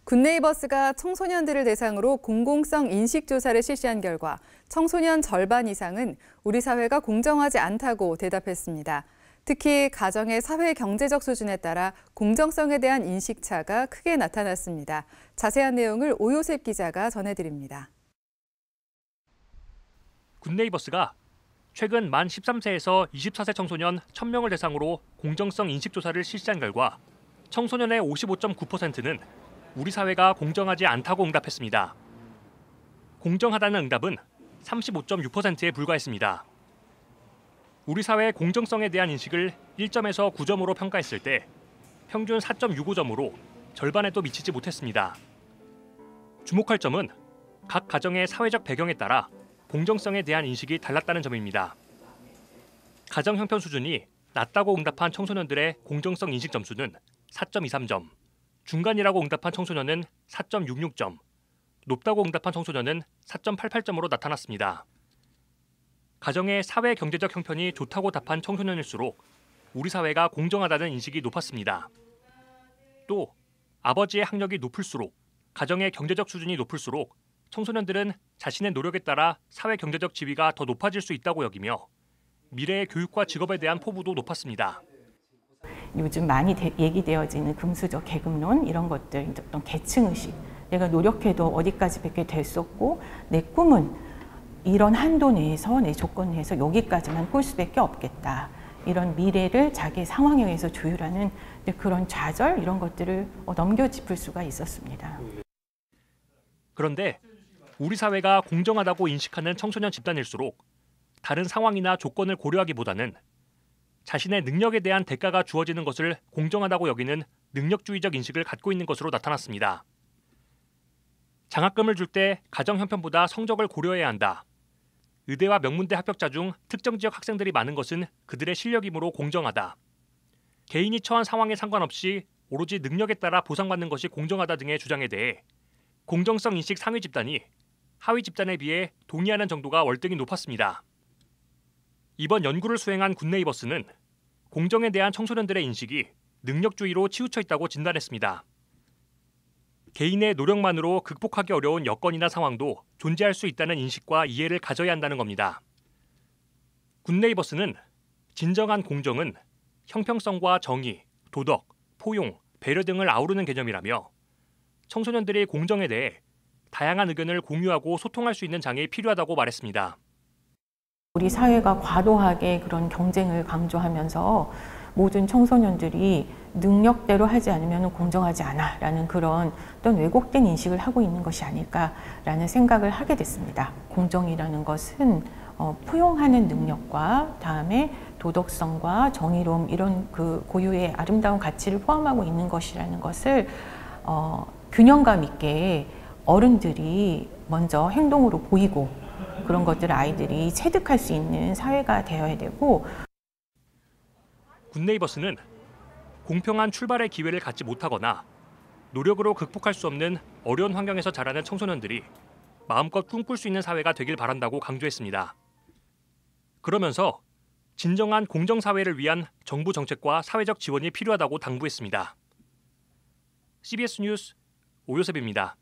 굿네이버스가 청소년들을 대상으로 공공성 인식조사를 실시한 결과 청소년 절반 이상은 우리 사회가 공정하지 않다고 대답했습니다. 특히 가정의 사회 경제적 수준에 따라 공정성에 대한 인식차가 크게 나타났습니다. 자세한 내용을 오요셉 기자가 전해드립니다. 굿네이버스가 최근 만 13세에서 24세 청소년 1,000명을 대상으로 공정성 인식조사를 실시한 결과 청소년의 55.9%는 우리 사회가 공정하지 않다고 응답했습니다. 공정하다는 응답은 35.6%에 불과했습니다. 우리 사회의 공정성에 대한 인식을 1점에서 9점으로 평가했을 때 평균 4.65점으로 절반에도 미치지 못했습니다. 주목할 점은 각 가정의 사회적 배경에 따라 공정성에 대한 인식이 달랐다는 점입니다. 가정 형편 수준이 낮다고 응답한 청소년들의 공정성 인식 점수는 4.23점, 중간이라고 응답한 청소년은 4.66점, 높다고 응답한 청소년은 4.88점으로 나타났습니다. 가정의 사회 경제적 형편이 좋다고 답한 청소년일수록 우리 사회가 공정하다는 인식이 높았습니다. 또 아버지의 학력이 높을수록, 가정의 경제적 수준이 높을수록 청소년들은 자신의 노력에 따라 사회 경제적 지위가 더 높아질 수 있다고 여기며 미래의 교육과 직업에 대한 포부도 높았습니다. 요즘 많이 얘기되어지는 금수저 계급론 이런 것들, 어떤 계층의식, 내가 노력해도 어디까지밖에 될 수 없고 내 꿈은 이런 한도 내에서 내 조건 내에서 여기까지만 꿀 수밖에 없겠다. 이런 미래를 자기 상황에 의해서 조율하는 그런 좌절 이런 것들을 넘겨짚을 수가 있었습니다. 그런데 우리 사회가 공정하다고 인식하는 청소년 집단일수록 다른 상황이나 조건을 고려하기보다는 자신의 능력에 대한 대가가 주어지는 것을 공정하다고 여기는 능력주의적 인식을 갖고 있는 것으로 나타났습니다. 장학금을 줄 때 가정 형편보다 성적을 고려해야 한다. 의대와 명문대 합격자 중 특정 지역 학생들이 많은 것은 그들의 실력이므로 공정하다. 개인이 처한 상황에 상관없이 오로지 능력에 따라 보상받는 것이 공정하다 등의 주장에 대해 공정성 인식 상위 집단이 하위 집단에 비해 동의하는 정도가 월등히 높았습니다. 이번 연구를 수행한 굿네이버스는 공정에 대한 청소년들의 인식이 능력주의로 치우쳐 있다고 진단했습니다. 개인의 노력만으로 극복하기 어려운 여건이나 상황도 존재할 수 있다는 인식과 이해를 가져야 한다는 겁니다. 굿네이버스는 진정한 공정은 형평성과 정의, 도덕, 포용, 배려 등을 아우르는 개념이라며 청소년들이 공정에 대해 다양한 의견을 공유하고 소통할 수 있는 장이 필요하다고 말했습니다. 우리 사회가 과도하게 그런 경쟁을 강조하면서 모든 청소년들이 능력대로 하지 않으면 공정하지 않아 라는 그런 어떤 왜곡된 인식을 하고 있는 것이 아닐까라는 생각을 하게 됐습니다. 공정이라는 것은 포용하는 능력과 다음에 도덕성과 정의로움 이런 그 고유의 아름다운 가치를 포함하고 있는 것이라는 것을 균형감 있게 어른들이 먼저 행동으로 보이고 그런 것들을 아이들이 체득할 수 있는 사회가 되어야 되고 굿네이버스는 공평한 출발의 기회를 갖지 못하거나 노력으로 극복할 수 없는 어려운 환경에서 자라는 청소년들이 마음껏 꿈꿀 수 있는 사회가 되길 바란다고 강조했습니다. 그러면서 진정한 공정사회를 위한 정부 정책과 사회적 지원이 필요하다고 당부했습니다. CBS 뉴스 오요셉입니다.